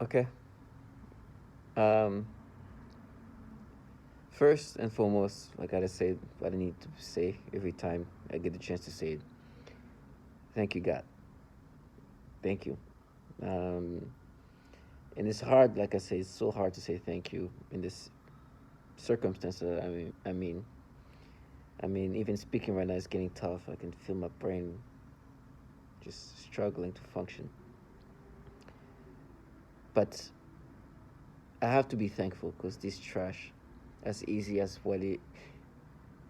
Okay. Um, First and foremost, I gotta say what I need to say every time I get the chance to say it. Thank you, God. Thank you. Um, and it's hard, like I say, it's so hard to say thank you in this circumstance. I mean, even speaking right now is getting tough. I can feel my brain just struggling to function. But I have to be thankful because this trash, as easy as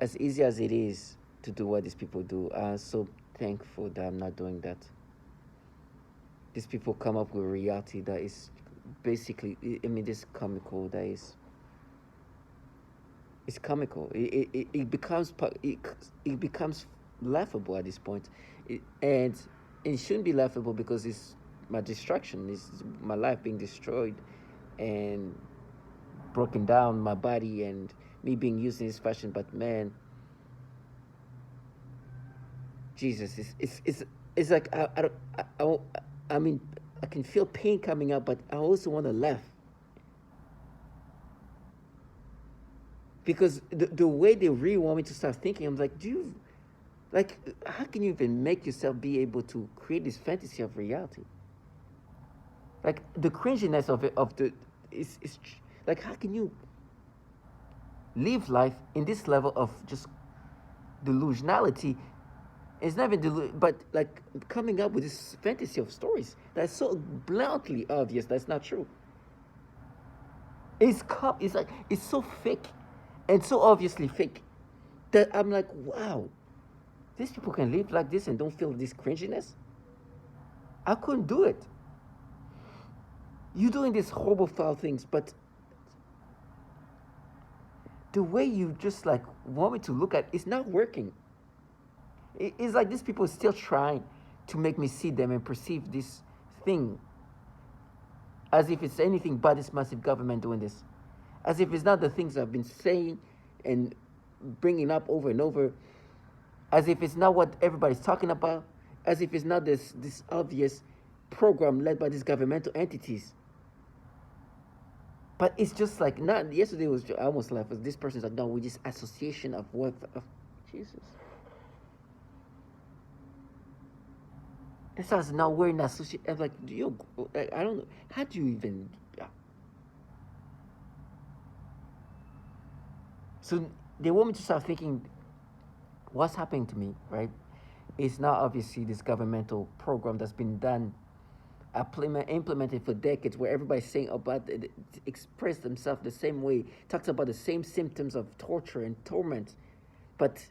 as easy as it is to do what these people do, I'm so thankful that I'm not doing that. These people come up with reality that is basically, I mean, this comical that is, it's comical. It becomes laughable at this point, and it shouldn't be laughable because it's my distraction. It's my life being destroyed, and broken down, my body and me being used in this fashion. But man, Jesus, it's like I mean, I can feel pain coming up, but I also want to laugh because the way they really want me to start thinking, I'm like, do you like how can you even make yourself be able to create this fantasy of reality? Like the cringiness of it of the is like how can you live life in this level of just delusionality. It's not even but like coming up with this fantasy of stories that's so bluntly obvious that's not true. It's like it's so fake, and so obviously fake that I'm like, wow, these people can live like this and don't feel this cringiness. I couldn't do it. You're doing these horrible foul things, but the way you just like want me to look at it's not working. It's like these people are still trying to make me see them and perceive this thing as if it's anything but this massive government doing this, as if it's not the things I've been saying and bringing up over and over, as if it's not what everybody's talking about, as if it's not this obvious program led by these governmental entities. But it's just like not yesterday was I almost laughed. This person's like, no, we just association of what of Jesus. It says now we're in association. I'm like, do you? I don't know. How do you even? So they want me to start thinking, what's happening to me, right? It's not obviously this governmental program that's been done, implemented for decades, where everybody's saying about it, express themselves the same way, talks about the same symptoms of torture and torment. But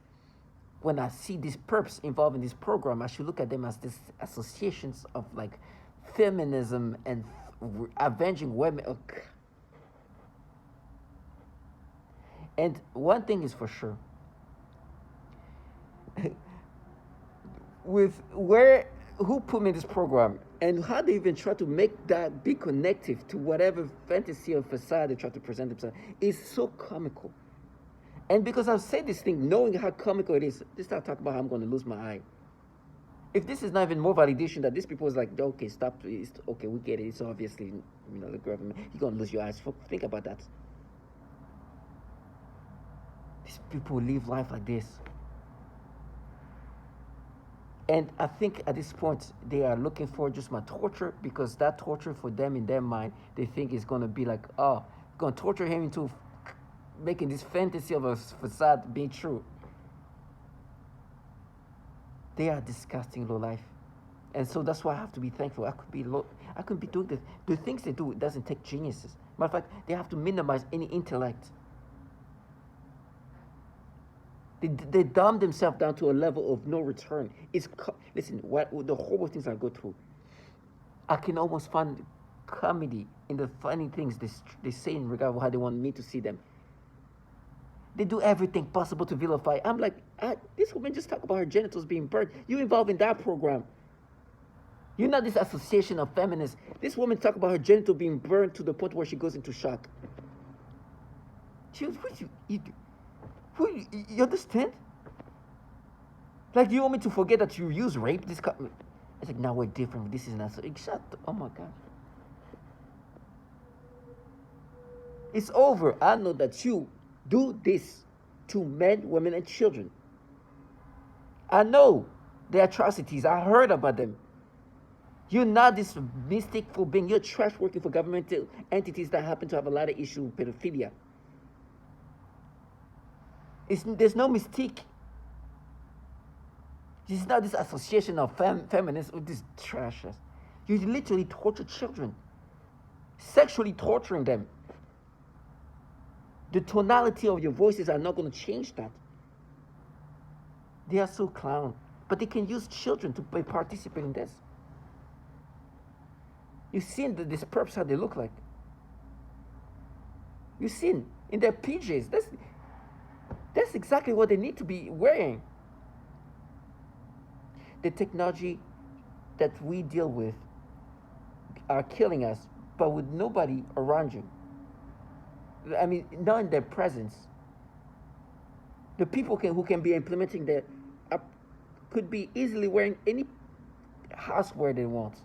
when I see these perps involved in this program, I should look at them as these associations of like feminism and avenging women. And one thing is for sure, with where who put me in this program and how they even try to make that be connective to whatever fantasy or facade they try to present themselves is so comical. And because I've said this thing, knowing how comical it is, they start talking about how I'm going to lose my eye. If this is not even more validation that these people is like, okay, stop, it's, okay, we get it. It's obviously, the government. You're going to lose your eyes. Think about that. These people live life like this. And I think at this point, they are looking for just my torture because that torture for them in their mind, they think is going to be like, oh, going to torture him into making this fantasy of a facade being true. They are disgusting low life. And so that's why I have to be thankful. I could be doing this. The things they do, it doesn't take geniuses. Matter of fact, they have to minimize any intellect. They dumb themselves down to a level of no return. Listen, what the horrible things I go through, I can almost find comedy in the funny things they say in regard to how they want me to see them. They do everything possible to vilify. I'm like, this woman just talked about her genitals being burned. You involved in that program. You're not this association of feminists. This woman talked about her genital being burned to the point where she goes into shock. She was, you understand? Like, do you want me to forget that you use rape? It's like, now we're different. This is not so. Shut. Oh my God. It's over. I know that you do this to men, women, and children. I know the atrocities. I heard about them. You're not this mysticful being. You're trash working for governmental entities that happen to have a lot of issue with pedophilia. There's no mystique. This is not this association of feminists with these trashes. You literally torture children, sexually torturing them. The tonality of your voices are not going to change that. They are so clown, but they can use children to participate in this. You've seen these perps how they look like. You've seen in their PJs. That's exactly what they need to be wearing. The technology that we deal with are killing us, but with nobody around you. I mean, not in their presence. The people who can be implementing that could be easily wearing any housewear they want.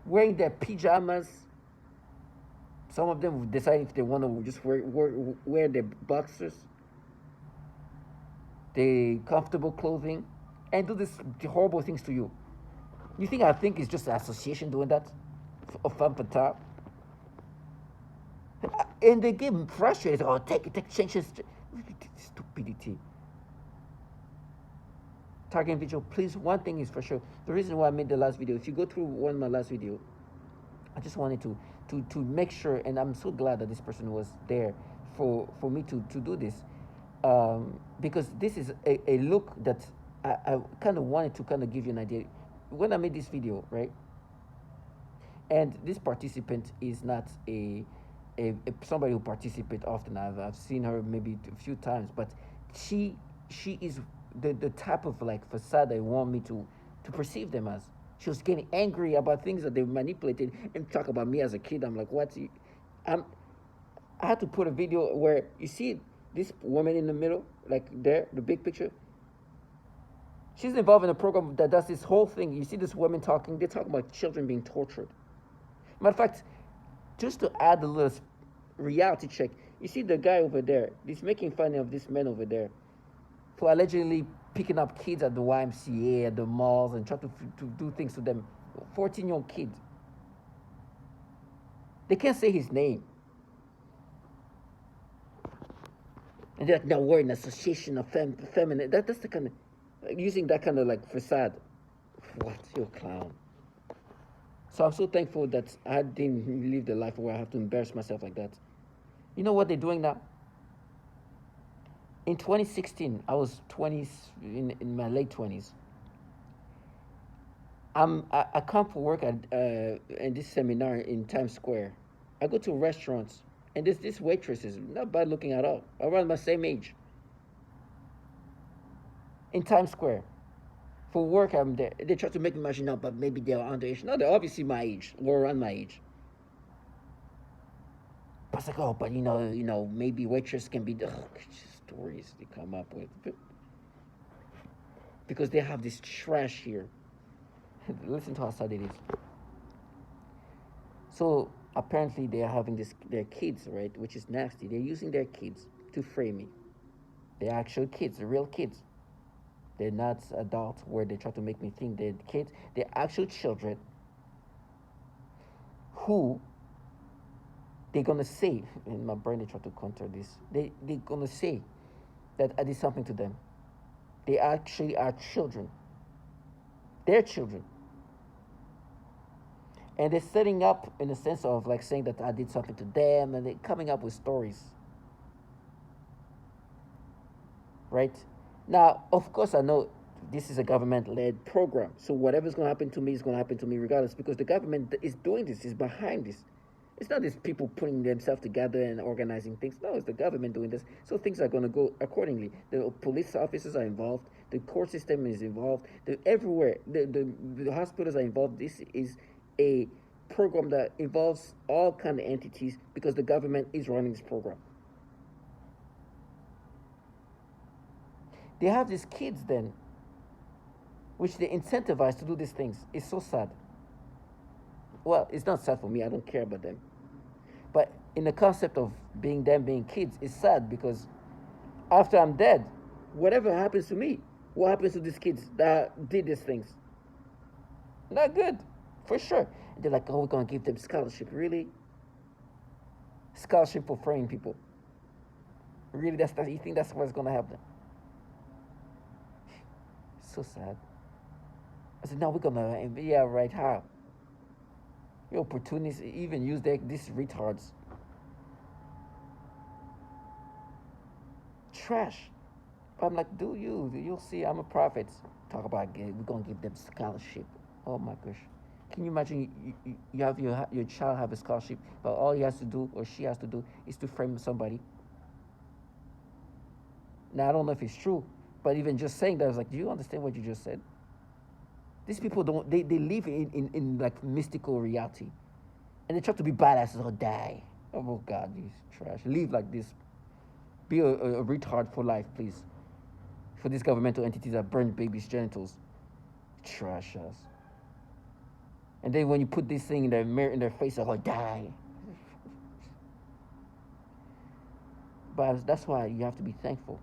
Wearing their pajamas. Some of them decide if they want to just wear their boxers, the comfortable clothing, and do these horrible things to you. You think I think it's just an association doing that? Of femme fatale? And they get frustrated. Oh, take it, change it. Stupidity. Target individual, please, one thing is for sure. The reason why I made the last video, if you go through one of my last video, I just wanted to make sure, and I'm so glad that this person was there for me to do this. Because this is a look that I kind of wanted to kind of give you an idea. When I made this video, right? And this participant is not a somebody who participates often. I've seen her maybe a few times, but she is the type of like facade I want me to perceive them as. She was getting angry about things that they manipulated and talk about me as a kid. I'm like, what? I had to put a video where you see this woman in the middle, like there, the big picture. She's involved in a program that does this whole thing. You see this woman talking. They're talking about children being tortured. Matter of fact, just to add a little reality check, you see the guy over there. He's making fun of this man over there for allegedly picking up kids at the YMCA, at the malls, and trying to do things to them. 14-year-old kid. They can't say his name. And they're like, no, we're an association of feminine. That's the kind of, using that kind of like facade. What? You're a clown. So I'm so thankful that I didn't live the life where I have to embarrass myself like that. You know what they're doing now? In 2016, I was 20s, in my late 20s. I come for work at in this seminar in Times Square. I go to restaurants, and this waitress is not bad looking at all, around my same age. In Times Square. For work, I'm there. They try to make me imagine, no, but maybe they're underage. No, they're obviously my age, or around my age. But it's like, oh, but maybe waitress can be the stories they come up with. But because they have this trash here. Listen to how sad it is. So apparently they are having their kids, right, which is nasty. They're using their kids to frame me. They're actual kids, they're real kids. They're not adults where they try to make me think they're kids. They're actual children who they're gonna say, in my brain they try to counter this. They're gonna say that I did something to them. They actually are children. They're children. And they're setting up in a sense of like saying that I did something to them, and they're coming up with stories. Right? Now, of course, I know this is a government-led program, so whatever's going to happen to me is going to happen to me regardless, because the government is doing this, is behind this. It's not these people putting themselves together and organizing things. No, it's the government doing this, so things are going to go accordingly. The police officers are involved. The court system is involved. Everywhere, the hospitals are involved. This is a program that involves all kind of entities because the government is running this program. They have these kids then, which they incentivize to do these things. It's so sad. well, it's not sad for me. I don't care about them. But in the concept of being kids, it's sad because after I'm dead, whatever happens to me, what happens to these kids that did these things? Not good, for sure. And they're like, oh, we're gonna give them scholarship. Really? Scholarship for fraying people? Really? You think that's what's gonna happen? So sad. I said, no, we're gonna. Yeah, right. How? You opportunists even use these retards. Trash. But I'm like, do you? You'll see. I'm a prophet. Talk about we're gonna give them scholarship. Oh my gosh. Can you imagine you have your child have a scholarship, but all he has to do or she has to do is to frame somebody? Now I don't know if it's true, but even just saying that, I was like, do you understand what you just said? These people don't. They live in like mystical reality, and they try to be badasses or die. Oh God, these trash. Live like this. Be a retard for life, please. For these governmental entities that burn babies' genitals, trash us. And then when you put this thing in their mirror in their face, they'll die. But that's why you have to be thankful.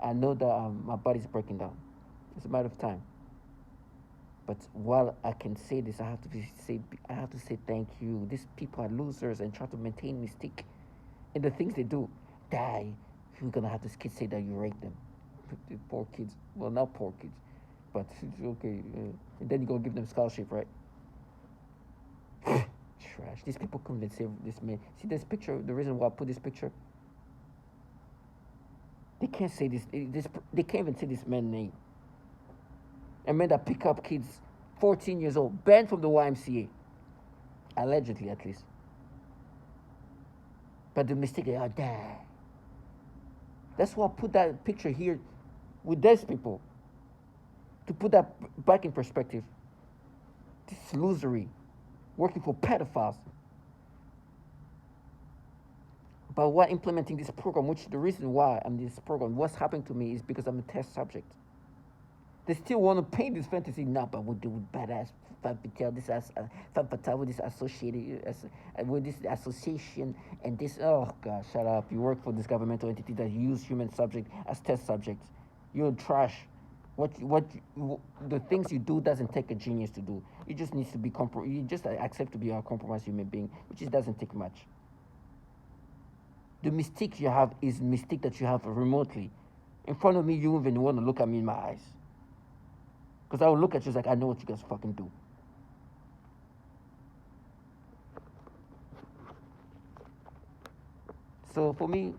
I know that my body's breaking down. It's a matter of time. But while I can say this, I have to say thank you. These people are losers and try to maintain mystique. And the things they do, die. You're gonna have this kid say that you raped them. Poor kids. Well, not poor kids, but it's okay. And then you're gonna give them scholarship, right? Trash. These people come and save this man. See this picture. The reason why I put this picture, they can't say this. They can't even say this man's name. A man that pick up kids, 14 years old, banned from the YMCA, allegedly at least. But the mistake they are there. That's why I put that picture here with these people. To put that back in perspective. This losery. Working for pedophiles. But while implementing this program, which the reason why I'm in this program, what's happening to me is because I'm a test subject. They still want to paint this fantasy. Nah, but we do with badass Fabitel, this as Fabitel with this associated with this association and this. Oh God, shut up! You work for this governmental entity that use human subject as test subjects. You're trash. The things you do doesn't take a genius to do. It just needs to be You just accept to be a compromised human being, which just doesn't take much. The mistake you have is mistake that you have remotely. In front of me, you even want to look at me in my eyes. Because I will look at you like, I know what you guys fucking do. So for me,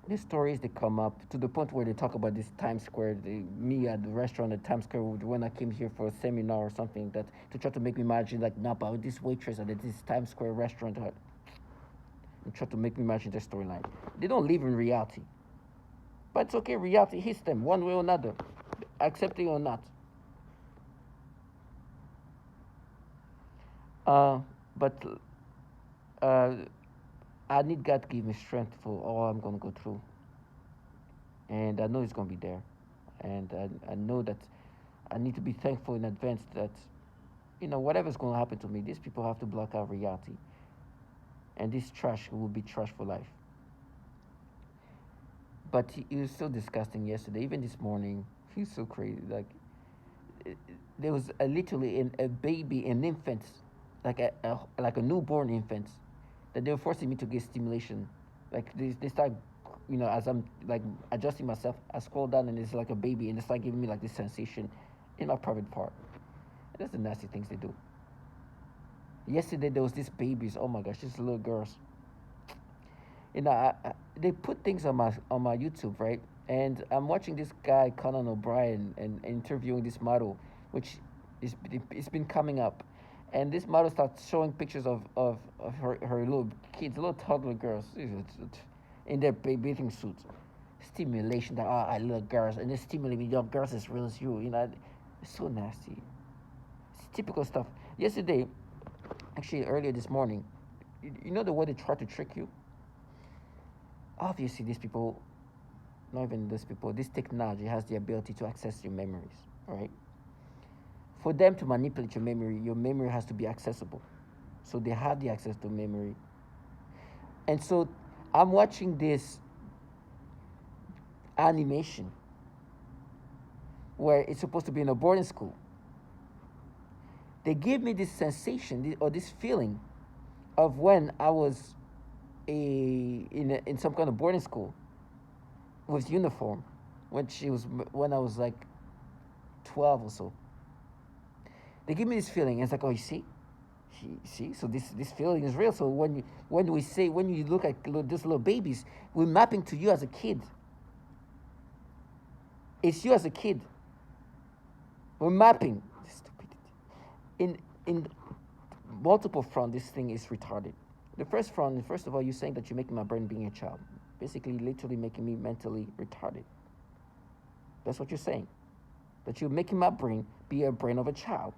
these stories, they come up to the point where they talk about this Times Square, me at the restaurant at Times Square when I came here for a seminar or something, that to try to make me imagine like, nah, but this waitress at this Times Square restaurant, and try to make me imagine their storyline. They don't live in reality. But it's okay, reality hits them one way or another, accepting or not. But uh, I need God to give me strength for all I'm going to go through. And I know He's going to be there. And I know that I need to be thankful in advance that, whatever's going to happen to me, these people have to block out reality. And this trash will be trash for life. But he was so disgusting yesterday. Even this morning, he's so crazy. Like, there was literally a baby, an infant, like a newborn infant, that they were forcing me to get stimulation. Like they start, as I'm like adjusting myself, I scroll down and it's like a baby, and they start giving me like this sensation in my private part. And that's the nasty things they do. Yesterday there was these babies. Oh my gosh, these little girls. They put things on my YouTube, right? And I'm watching this guy Conan O'Brien and interviewing this model, which it's been coming up, and this model starts showing pictures of her little kids, little toddler girls, in their bathing suits. Stimulation that I love girls, and they stimulate me. Young girls as real as you. It's so nasty. It's typical stuff. Yesterday, actually earlier this morning, you know the way they try to trick you. Obviously, these people, not even these people, this technology has the ability to access your memories, right? For them to manipulate your memory has to be accessible. So they have the access to memory. And so I'm watching this animation where it's supposed to be in a boarding school. They give me this sensation or this feeling of when I was in some kind of boarding school with uniform when I was like 12 or so. They give me this feeling. And it's like, oh, you see, so this feeling is real. So when you look at these little babies, we're mapping to you as a kid. It's you as a kid. We're mapping. Stupidity. In multiple front, this thing is retarded. The first front, first of all, you're saying that you're making my brain being a child. Basically, literally making me mentally retarded. That's what you're saying. That you're making my brain be a brain of a child.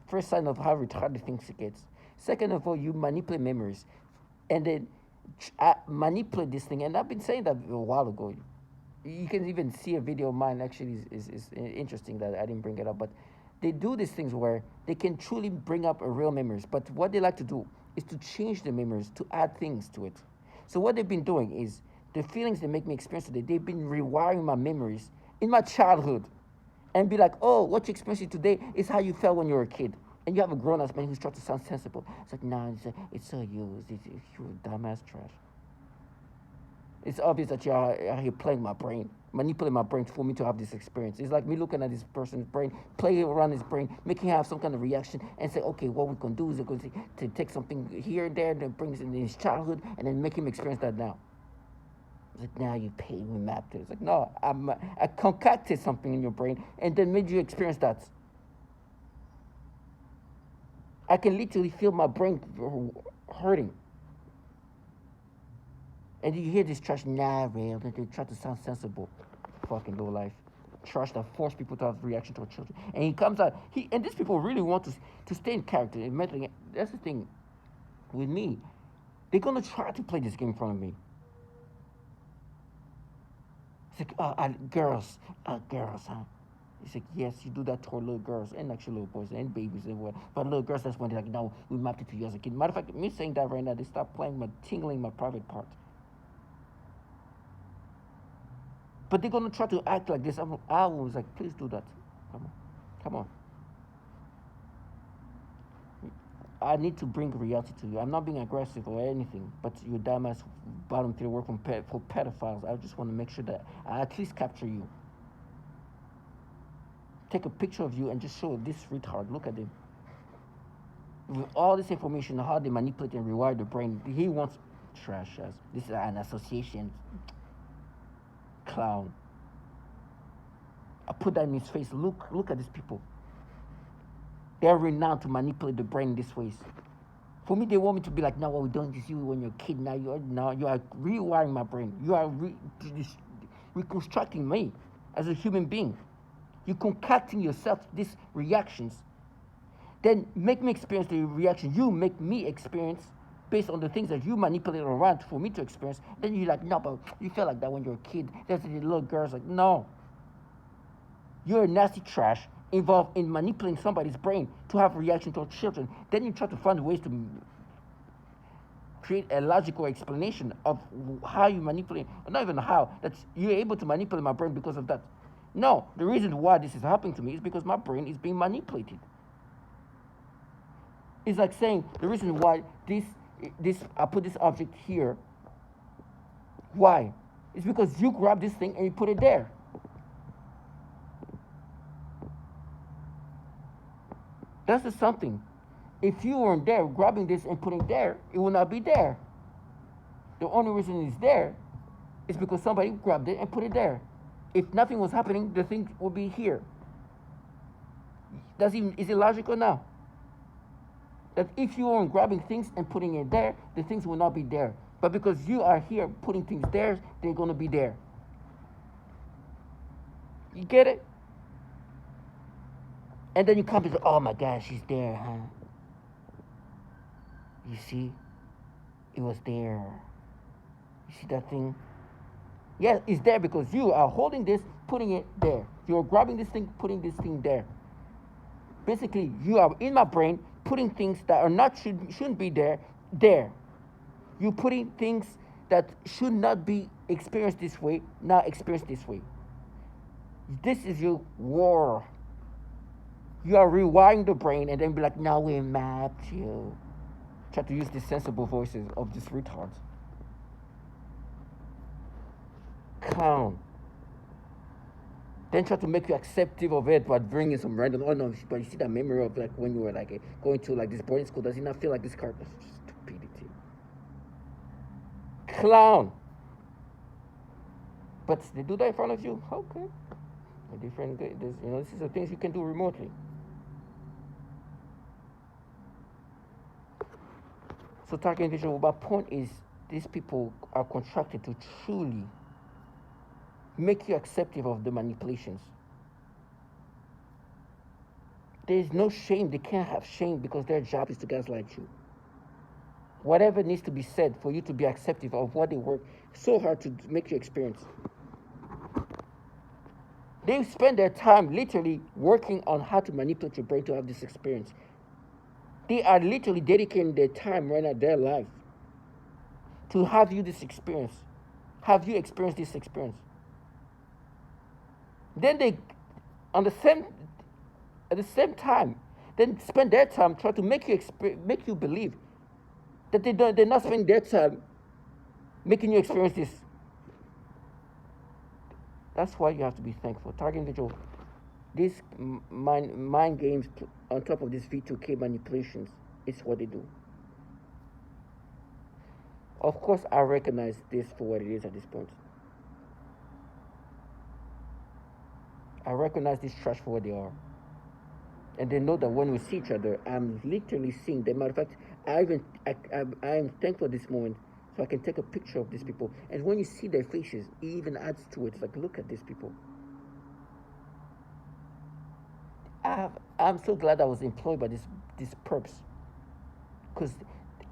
First sign of how retarded things it gets. Second of all, you manipulate memories. And then manipulate this thing. And I've been saying that a while ago. You can even see a video of mine, actually is interesting that I didn't bring it up. But they do these things where they can truly bring up a real memories. But what they like to do is to change the memories, to add things to it. So what they've been doing is the feelings they make me experience today, they've been rewiring my memories in my childhood. And be like, oh, what you experiencing today is how you felt when you were a kid. And you have a grown-ass man who's trying to sound sensible. It's like, nah, it's so you. You're a dumbass trash. It's obvious that you're here playing my brain, manipulating my brain for me to have this experience. It's like me looking at this person's brain, playing around his brain, making him have some kind of reaction, and say, okay, what we can do is we're going to take something here and there, and then bring this in his childhood, and then make him experience that now. It's like, now you pay me map to it. It's like, no, I concocted something in your brain, and then made you experience that. I can literally feel my brain hurting. And you hear this trash, nah, real, and they try to sound sensible. Fucking low life. Trash that force people to have reaction to our children. And he comes out, and these people really want to stay in character. That's the thing with me. They're going to try to play this game in front of me. It's like, girls, huh? It's like, yes, you do that toward little girls and actually little boys and babies and what. But little girls, that's when they're like, no, we mapped it to you as a kid. Matter of fact, me saying that right now, they start tingling my private part. But they're going to try to act like this. I was like, please do that. Come on. I need to bring reality to you. I'm not being aggressive or anything, but you dumbass bottom tier work for pedophiles. I just want to make sure that I at least capture you. Take a picture of you and just show this retard. Look at him. With all this information, how they manipulate and rewire the brain, he wants trash as this is an association. Clown. I put that in his face. Look at these people. They're renowned to manipulate the brain in these ways. For me, they want me to be like, no, what we don't is you when you're a kid. Now you are rewiring my brain. You are reconstructing me as a human being. You're concocting yourself these reactions. Then make me experience the reaction you make me experience based on the things that you manipulate around for me to experience. Then you're like, no, but you felt like that when you're a kid. There's the little girls like, no. You're a nasty trash involved in manipulating somebody's brain to have a reaction to children. Then you try to find ways to create a logical explanation of how you manipulate, or not even how, that you're able to manipulate my brain because of that. No, the reason why this is happening to me is because my brain is being manipulated. It's like saying the reason why I put this object here. Why? It's because you grab this thing and you put it there. That's just something. If you weren't there grabbing this and putting it there, it will not be there. The only reason it's there is because somebody grabbed it and put it there. If nothing was happening, the thing would be here. Is it logical now? That if you weren't grabbing things and putting it there, the things will not be there. But because you are here putting things there, they're going to be there. You get it? And then you come to, oh my gosh, she's there, huh? You see? It was there. You see that thing? Yes, it's there because you are holding this, putting it there. You're grabbing this thing, putting this thing there. Basically, you are in my brain putting things that are not shouldn't be there. You putting things that should not be experienced this way, now experienced this way. This is your war. You are rewiring the brain and then be like, now we mapped you. Try to use the sensible voices of these retards. Clown. Then try to make you accepting of it by bringing some random. Oh no, but you see that memory of like when you were like going to like this boarding school. Does it not feel like this card? Stupidity. Clown. But they do that in front of you. Okay. A different. This is the things you can do remotely. So target individual. My point is, these people are contracted to truly make you accepting of the manipulations. There is no shame. They can't have shame because their job is to gaslight you. Whatever needs to be said for you to be accepting of what they work so hard to make you experience. They spend their time literally working on how to manipulate your brain to have this experience. They are literally dedicating their time right now, their life, to have you this experience. Have you experienced this experience? Then they, at the same time, then spend their time trying to make you believe that they're not spending their time making you experience this. That's why you have to be thankful. Target individual, these mind games on top of these V2K manipulations, is what they do. Of course, I recognize this for what it is at this point. I recognize this trash for what they are. And they know that when we see each other, I'm literally seeing them. Matter of fact, I am thankful this moment so I can take a picture of these people. And when you see their faces, it even adds to it. It's like, look at these people. I'm so glad I was employed by these perps. Because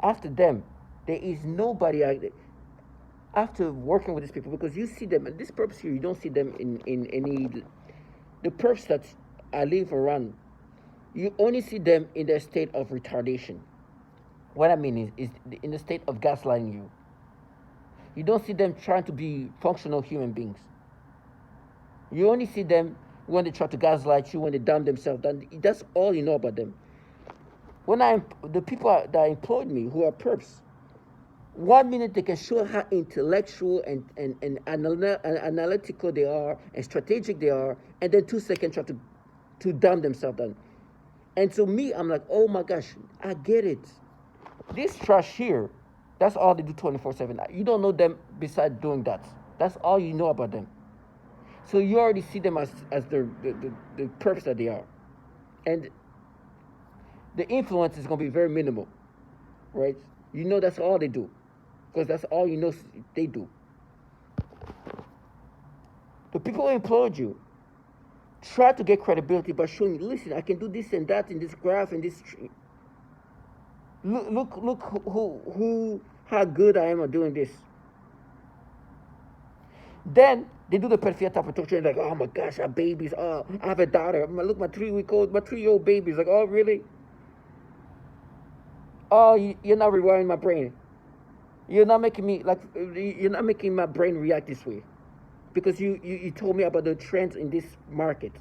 after them, there is nobody after working with these people, because you see them, and these perps here, you don't see them in any, the perps that I live around, you only see them in their state of retardation. What I mean is in the state of gaslighting you. You don't see them trying to be functional human beings. You only see them when they try to gaslight you, when they dumb themselves down. That's all you know about them. The people that employed me, who are perps, 1 minute they can show how intellectual and analytical they are and strategic they are, and then 2 seconds try to dumb themselves down. And so me, I'm like, oh my gosh, I get it. This trash here, that's all they do 24/7. You don't know them besides doing that. That's all you know about them. So you already see them as the perps that they are. And the influence is going to be very minimal, right? You know that's all they do, because that's all you know they do. The people who employed you try to get credibility by showing you, listen, I can do this and that in this graph and this. Look who how good I am at doing this. Then they do the perfect type of torture, like, oh my gosh, I have babies. Oh, I have a daughter. Look, my 3-year-old baby's like, oh really? Oh, you're not rewiring my brain. You're not making my brain react this way, because you told me about the trends in this market.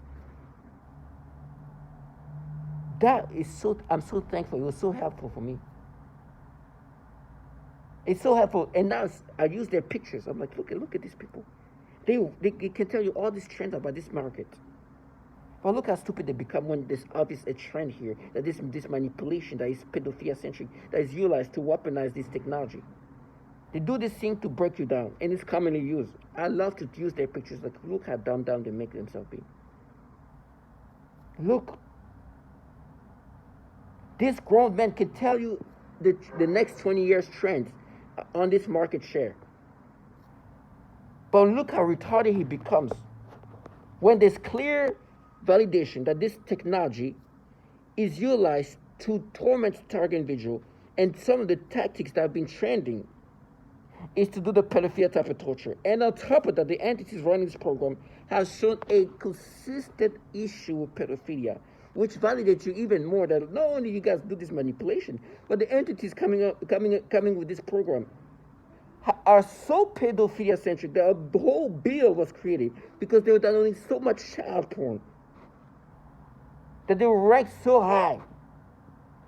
That is I'm so thankful. It was so helpful for me. It's so helpful. And now I use their pictures. I'm like, look at these people. They can tell you all these trends about this market. But look how stupid they become when there's obvious a trend here, that this manipulation that is pedophilia-centric, that is utilized to weaponize this technology. They do this thing to break you down, and it's commonly used. I love to use their pictures. Like, look how dumbed down they make themselves be. Look. This grown man can tell you the next 20 years trends on this market share. But look how retarded he becomes when there's clear validation that this technology is utilized to torment the target individual, and some of the tactics that have been trending is to do the pedophilia type of torture. And on top of that, the entities running this program have shown a consistent issue with pedophilia. which validates you even more that not only you guys do this manipulation, but the entities coming with this program are so pedophilia centric that a whole bill was created because they were downloading so much child porn that they were ranked so high.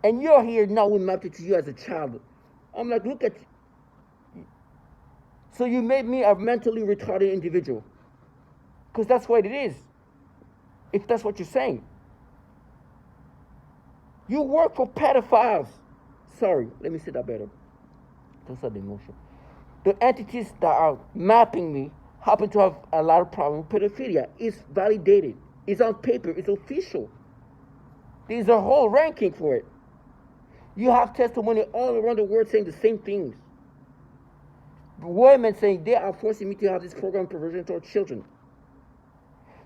And you're here now, we mapped it to you as a child. I'm like, look at you. So you made me a mentally retarded individual. Because that's what it is. If that's what you're saying. You work for pedophiles. Sorry, let me say that better. Those are the emotions. The entities that are mapping me happen to have a lot of problem with pedophilia. It's validated. It's on paper. It's official. There's a whole ranking for it. You have testimony all around the world saying the same things. Women saying they are forcing me to have this program perversion toward children.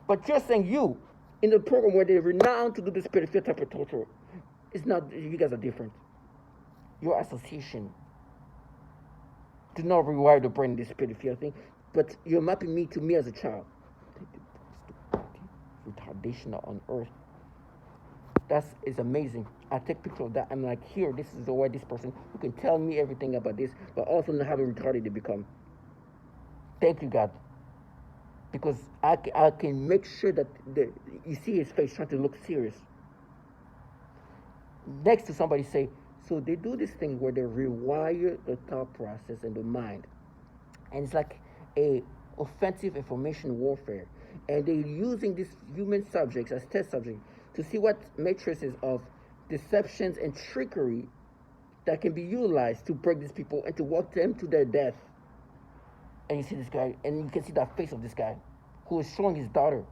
But you're saying you, in the program where they're renowned to do this pedophilia type of torture, it's not, you guys are different. Your association do not rewire the brain in this pedophilia thing, but you're mapping me to me as a child. Retardation on earth. That is amazing. I take picture of that. I'm like, here, this is the way this person who can tell me everything about this, but also know how retarded they become. Thank you, God. Because I can make sure that you see his face trying to look serious. Next to somebody say, so they do this thing where they rewire the thought process and the mind. And it's like a offensive information warfare. And they're using these human subjects as test subjects to see what matrices of deceptions and trickery that can be utilized to break these people and to walk them to their death. And you see this guy, and you can see that face of this guy who is showing his daughter,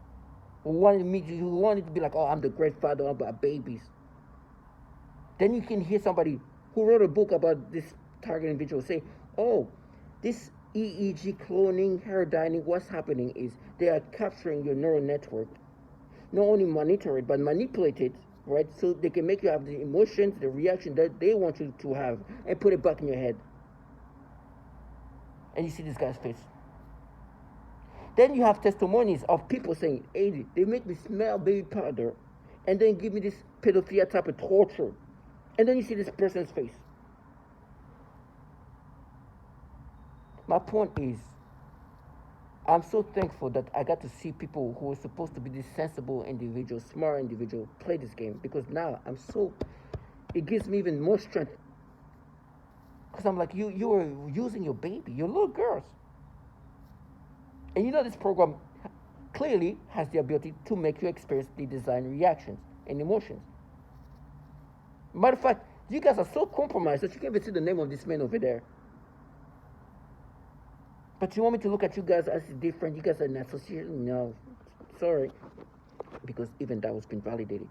who wanted to be like, oh, I'm the great father about babies. Then you can hear somebody who wrote a book about this target individual say, oh, this EEG cloning, paradigming, what's happening is they are capturing your neural network, not only monitor it, but manipulate it, right? So they can make you have the emotions, the reaction that they want you to have, and put it back in your head. And you see this guy's face. Then you have testimonies of people saying, hey, they make me smell baby powder, and then give me this pedophilia type of torture. And then you see this person's face. My point is, I'm so thankful that I got to see people who are supposed to be this sensible individual, smart individual, play this game. Because now it gives me even more strength. Because I'm like, you are using your baby, your little girls. And you know this program clearly has the ability to make you experience the design reactions and emotions. Matter of fact, you guys are so compromised that you can't even see the name of this man over there. But you want me to look at you guys as different? You guys are an association? No. Sorry. Because even that was been validated.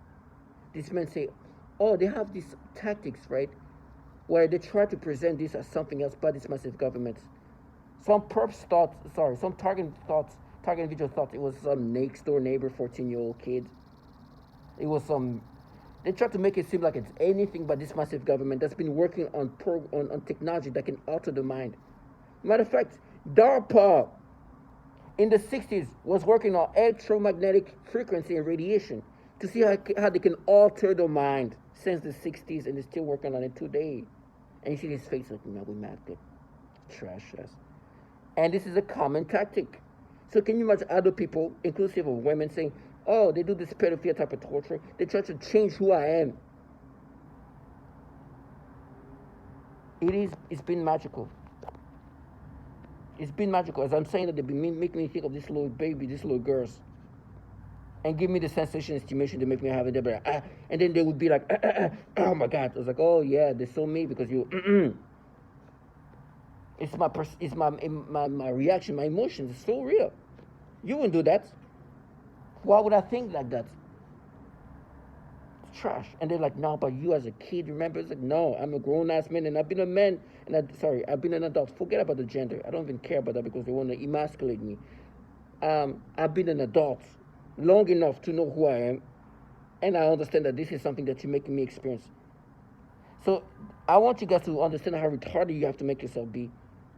These men say, oh, they have these tactics, right? Where they try to present this as something else but this massive government. Some target individual thought it was some next door neighbor, 14-year-old kid. It was they try to make it seem like it's anything but this massive government that's been working on technology that can alter the mind. Matter of fact, DARPA in the 60s was working on electromagnetic frequency and radiation to see how they can alter the mind since the 60s, and they're still working on it today. And you see his face like, no, we mad good. Trash ass. And this is a common tactic. So can you imagine other people, inclusive of women, saying, oh, they do this pedophilia type of torture. They try to change who I am. It's been magical. It's been magical. As I'm saying that, they've been making me think of this little baby, these little girls. And give me the sensation and stimulation to make me have it. They'll be like, and then they would be like, oh my God. I was like, oh yeah, they're so me because you, It's my reaction, my emotions. It's so real. You wouldn't do that. Why would I think like that? It's trash. And they're like, no, but you as a kid, remember? It's like, no, I'm a grown-ass man, and I've been a man, and I've been an adult. Forget about the gender. I don't even care about that because they want to emasculate me. I've been an adult long enough to know who I am, and I understand that this is something that you're making me experience. So I want you guys to understand how retarded you have to make yourself be,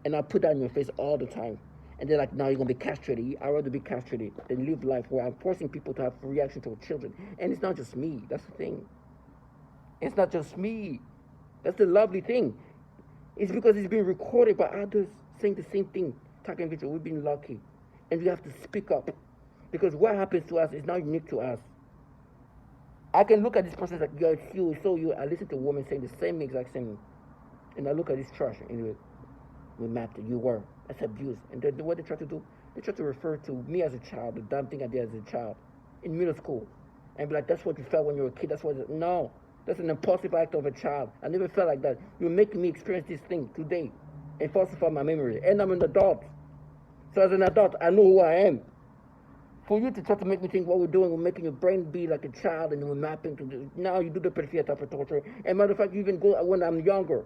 and I put that in your face all the time. And they're like, now you're gonna be castrated. I'd rather be castrated than live life where I'm forcing people to have reaction to children. And it's not just me. That's the thing. It's not just me. That's the lovely thing. It's because it's being recorded by others saying the same thing. Talking video, we've been lucky. And we have to speak up. Because what happens to us is not unique to us. I can look at this person like, yo, it's you, it's so you. I listen to a woman saying the same exact same thing. And I look at this trash and we mapped it. You were. That's abuse. And what they try to do, they try to refer to me as a child, the damn thing I did as a child in middle school. And be like, that's what you felt when you were a kid. That's what, no. That's an impulsive act of a child. I never felt like that. You're making me experience this thing today and falsify my memory. And I'm an adult. So as an adult, I know who I am. For you to try to make me think what we're doing, we're making your brain be like a child and we're mapping to the, now you do the pedophilia type of torture. And matter of fact, you even go when I'm younger.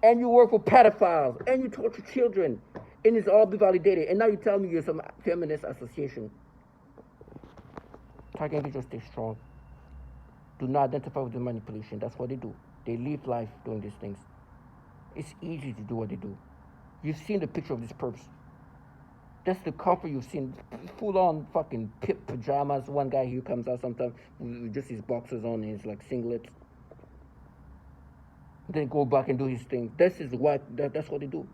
And you work for pedophiles and you torture children. And it's all be validated. And now you tell me you're some feminist association. Target individuals stay strong. Do not identify with the manipulation. That's what they do. They live life doing these things. It's easy to do what they do. You've seen the picture of this perps. That's the comfort you've seen. Full on fucking pip pajamas. One guy here comes out sometimes with just his boxers on and his like singlets. Then go back and do his thing. That's what they do.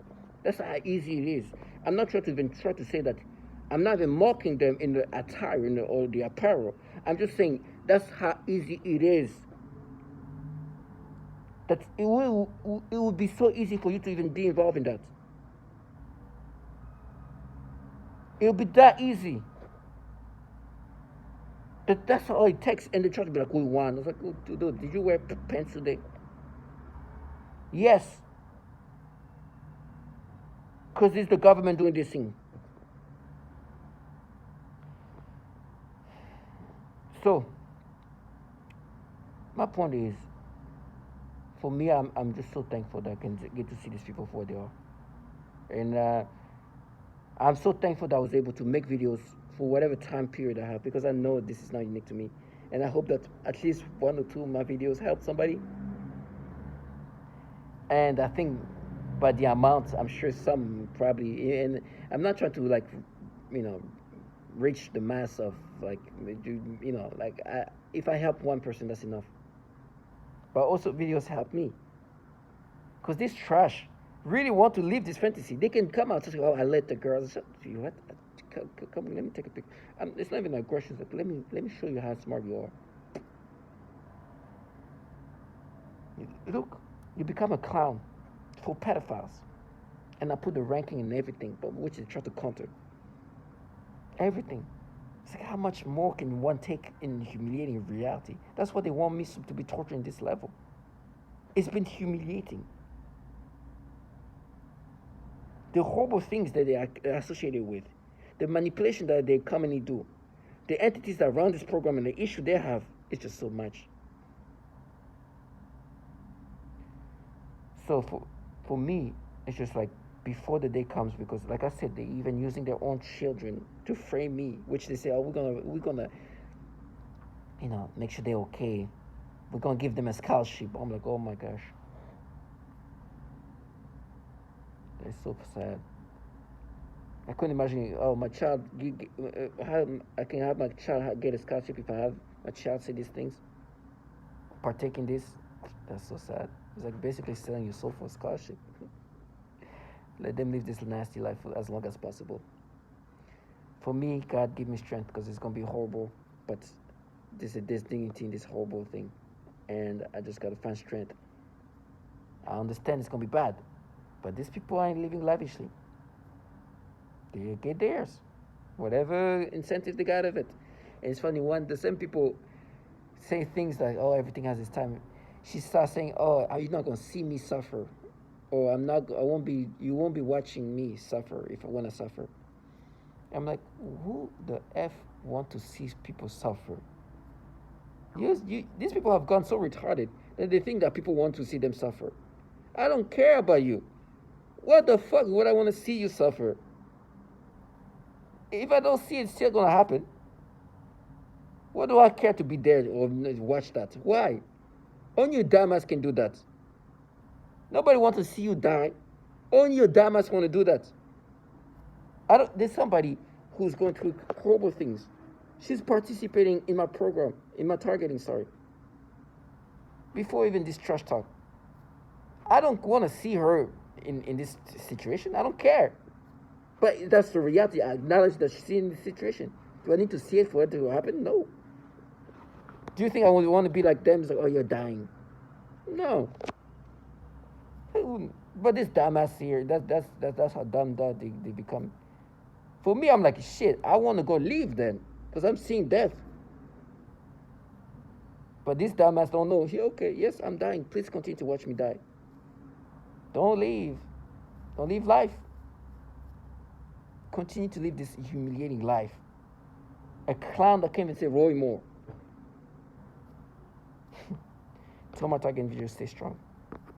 That's how easy it is. I'm not trying to even try to say that. I'm not even mocking them in the attire or the apparel. I'm just saying that's how easy it is. That it will be so easy for you to even be involved in that. It'll be that easy. That's all it takes. And they try to be like, we won. I was like, oh, dude, did you wear pants today? Yes. Because it's the government doing this thing. So, my point is, for me, I'm just so thankful that I can get to see these people for what they are. And I'm so thankful that I was able to make videos for whatever time period I have, because I know this is not unique to me. And I hope that at least one or two of my videos help somebody. And I think by the amount, I'm sure some probably, and I'm not trying to like, reach the mass of like, like if I help one person, that's enough. But also videos help me. Because this trash really want to live this fantasy. They can come out and say, oh, I let the girls, what? Come, let me take a picture. It's not even aggression. Like, let me show you how smart you are. Look, you become a clown for pedophiles. And I put the ranking in everything, but which they try to counter. Everything. It's like, how much more can one take in humiliating reality? That's what they want me to be torturing this level. It's been humiliating. The horrible things that they are associated with, the manipulation that they commonly do, the entities that run this program and the issue they have, it's just so much. So for me, it's just like, before the day comes, because like I said, they're even using their own children to frame me, which they say, oh, we're gonna make sure they're okay. We're gonna give them a scholarship. I'm like, oh my gosh. It's so sad. I couldn't imagine, oh, my child, I can have my child get a scholarship if I have my child say these things, partake in this. That's so sad. It's like basically selling your soul for a scholarship. Let them live this nasty life for as long as possible. For me, God give me strength, because it's going to be horrible, but there's dignity in this horrible thing. And I just got to find strength. I understand it's going to be bad, but these people aren't living lavishly. They get theirs. Whatever incentive they got of it. And it's funny, the same people say things like, oh, everything has its time. She starts saying, oh, you're not going to see me suffer. Or you won't be watching me suffer if I want to suffer. I'm like, who the F want to see people suffer? Yes, these people have gone so retarded that they think that people want to see them suffer. I don't care about you. What the fuck would I want to see you suffer? If I don't see it, it's still going to happen. What do I care to be there or watch that? Why? Only your dumbass can do that. Nobody wants to see you die. Only your dumbass want to do that. There's somebody who's going through horrible things. She's participating in my program, in my targeting, sorry. Before even this trash talk. I don't want to see her in this situation. I don't care. But that's the reality. I acknowledge that she's in this situation. Do I need to see it for it to happen? No. Do you think I would want to be like them? It's like, oh, you're dying. No. But this dumbass here, that's how dumb that they become. For me, I'm like, shit, I want to go leave then. Because I'm seeing death. But this dumbass don't know. He, okay, yes, I'm dying. Please continue to watch me die. Don't leave. Don't leave life. Continue to live this humiliating life. A clown that came and said, Roy Moore. Tell my target individuals stay strong.